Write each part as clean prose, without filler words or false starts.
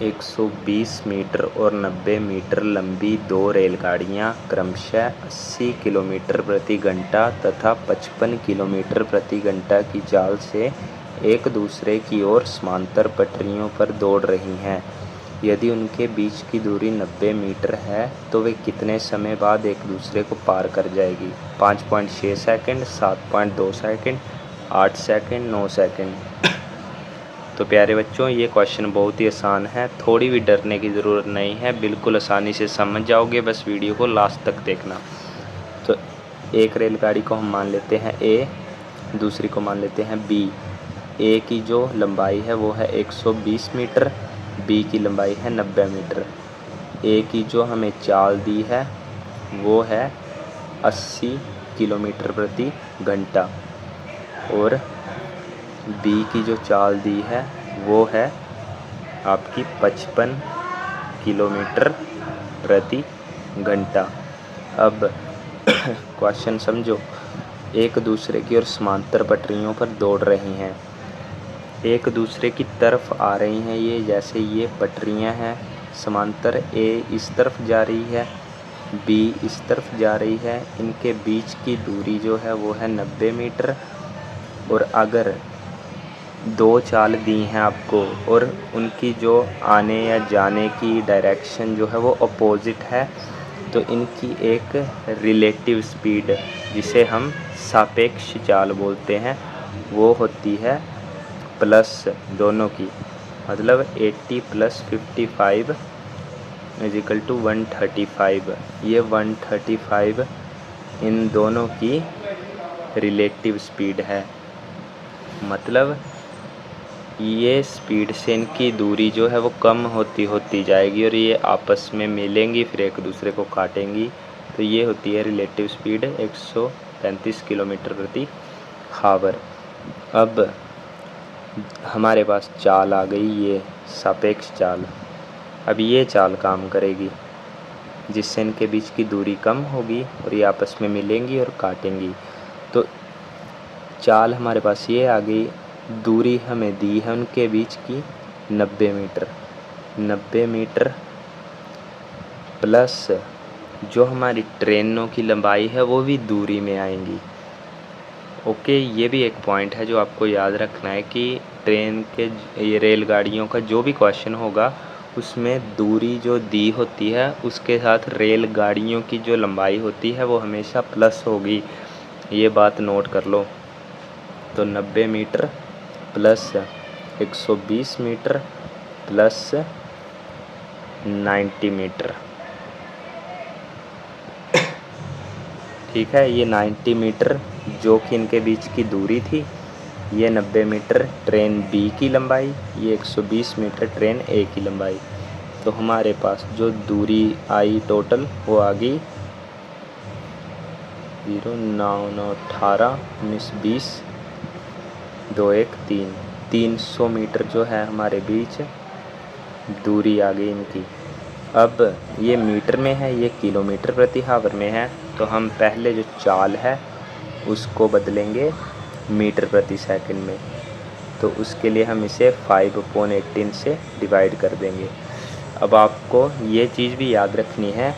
120 metre और 90 metre लंबी दो रेलगाड़ियां क्रमशः 80 किलोमीटर प्रति घंटा तथा 55 किलोमीटर प्रति घंटा की चाल से एक दूसरे की ओर समांतर पटरियों पर दौड़ रही हैं। यदि उनके बीच की दूरी 90 मीटर है तो वे कितने समय बाद एक दूसरे को पार कर जाएगी? 5.6 सेकंड, 7.2 सेकंड, 8 सेकंड, 9 सेकंड। तो प्यारे बच्चों, ये क्वेश्चन बहुत ही आसान है, थोड़ी भी डरने की ज़रूरत नहीं है, बिल्कुल आसानी से समझ जाओगे, बस वीडियो को लास्ट तक देखना। तो एक रेलगाड़ी को हम मान लेते हैं ए, दूसरी को मान लेते हैं बी। ए की जो लंबाई है वो है 120 मीटर, बी की लंबाई है 90 मीटर। ए की जो हमें चाल दी है वो है 80 किलोमीटर प्रति घंटा और बी की जो चाल दी है वो है आपकी 55 किलोमीटर प्रति घंटा। अब क्वेश्चन समझो, एक दूसरे की ओर समांतर पटरियों पर दौड़ रही हैं, एक दूसरे की तरफ आ रही हैं ये, जैसे ये पटरियां हैं समांतर, ए इस तरफ जा रही है, बी इस तरफ जा रही है, इनके बीच की दूरी जो है वो है 90 मीटर। और अगर दो चाल दी हैं आपको और उनकी जो आने या जाने की डायरेक्शन जो है वो अपोजिट है, तो इनकी एक रिलेटिव स्पीड, जिसे हम सापेक्ष चाल बोलते हैं, वो होती है प्लस दोनों की, मतलब 80 + 55 = 135। ये 135 इन दोनों की रिलेटिव स्पीड है, मतलब ये स्पीड से इनकी दूरी जो है वो कम होती होती जाएगी और ये आपस में मिलेंगी, फिर एक दूसरे को काटेंगी। तो ये होती है रिलेटिव स्पीड 135 किलोमीटर प्रति आवर। अब हमारे पास चाल आ गई, ये सापेक्ष चाल। अब ये चाल काम करेगी जिससे इनके बीच की दूरी कम होगी और ये आपस में मिलेंगी और काटेंगी। तो चाल हमारे पास ये आ गई, दूरी हमें दी है उनके बीच की 90 मीटर, 90 मीटर प्लस जो हमारी ट्रेनों की लंबाई है वो भी दूरी में आएंगी। ओके, ये भी एक पॉइंट है जो आपको याद रखना है कि ट्रेन के ये रेलगाड़ियों का जो भी क्वेश्चन होगा उसमें दूरी जो दी होती है उसके साथ रेलगाड़ियों की जो लंबाई होती है वो हमेशा प्लस होगी, ये बात नोट कर लो। तो 90 metre plus 120 metre plus 90 metre, ठीक है। ये 90 मीटर जो कि इनके बीच की दूरी थी, ये 90 मीटर ट्रेन बी की लंबाई, ये 120 मीटर ट्रेन ए की लंबाई। तो हमारे पास जो दूरी आई टोटल वो आ गई 0 9 9 18 19 20 2 1 3 300 मीटर जो है हमारे बीच दूरी आ गई इनकी। अब ये मीटर में है, ये किलोमीटर प्रति आवर में है, तो हम पहले जो चाल है उसको बदलेंगे मीटर प्रति सेकंड में। तो उसके लिए हम इसे 5/18 से डिवाइड कर देंगे। अब आपको ये चीज़ भी याद रखनी है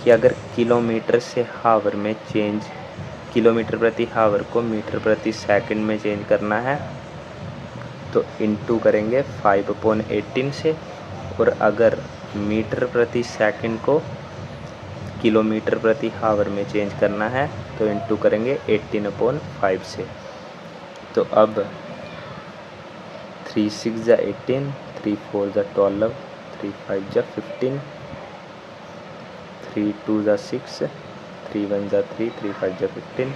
कि अगर किलोमीटर से आवर में चेंज, किलोमीटर प्रति आवर को मीटर प्रति सेकंड में चेंज करना है तो इनटू करेंगे 5/18 से, और अगर मीटर प्रति सेकंड को किलोमीटर प्रति आवर में चेंज करना है तो इनटू करेंगे 18/5 से। तो अब 3 6 = 18, 3 4 = 12, 3 5 = 15, 3 2 = 6, 3 1 = 3, 3 5 = 15,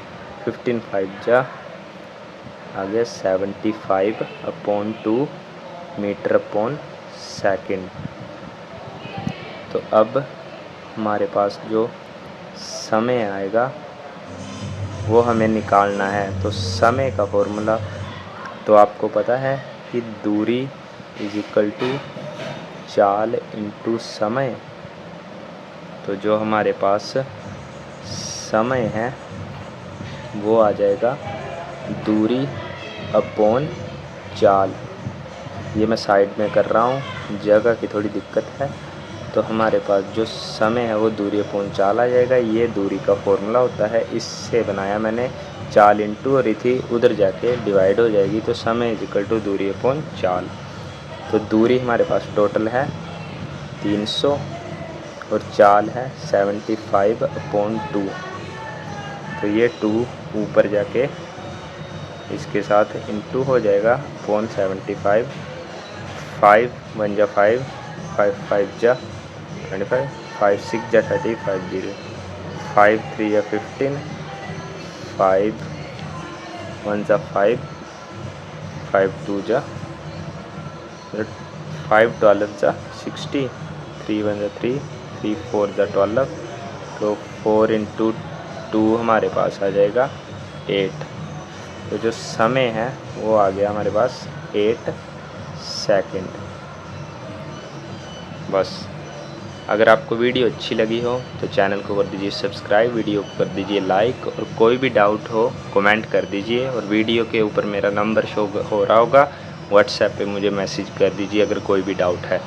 15 5 आ गया 75/2 मीटर/सेकंड। तो अब हमारे पास जो समय आएगा वो हमें निकालना है। तो समय का फॉर्मूला तो आपको पता है कि दूरी = चाल × समय। तो जो हमारे पास समय है वो आ जाएगा दूरी / चाल। ये मैं साइड में कर रहा हूँ, जगह की थोड़ी दिक्कत है। तो हमारे पास जो समय है वो दूरी अपॉन चाल आ जाएगा। ये दूरी का फॉर्मूला होता है, इससे बनाया मैंने चाल इंटू, और इथी उधर जाके डिवाइड हो जाएगी, तो समय इज इक्वल टू दूरी अपॉन चाल। तो दूरी हमारे पास टोटल है 300 और चाल है 75/2। तो ये 2 ऊपर जाके इसके साथ इंटू हो जाएगा अपॉन 75। 5 1 जा 5, 5 5 जा 25, 5 6 जा 30, 5 0, 5 3 जा 15, 5 1 जा 5, 5 2 जा 5 12 जा 60, 3 1 जा 3, 3 4 जा 12। तो 4 इंटू 2 हमारे पास आ जाएगा 8। तो जो समय है वो आ गया हमारे पास 8 सेकंड। बस, अगर आपको वीडियो अच्छी लगी हो तो चैनल को कर दीजिए सब्सक्राइब, वीडियो को कर दीजिए लाइक, और कोई भी डाउट हो कमेंट कर दीजिए। और वीडियो के ऊपर मेरा नंबर शो हो रहा होगा, व्हाट्सएप पे मुझे मैसेज कर दीजिए अगर कोई भी डाउट है।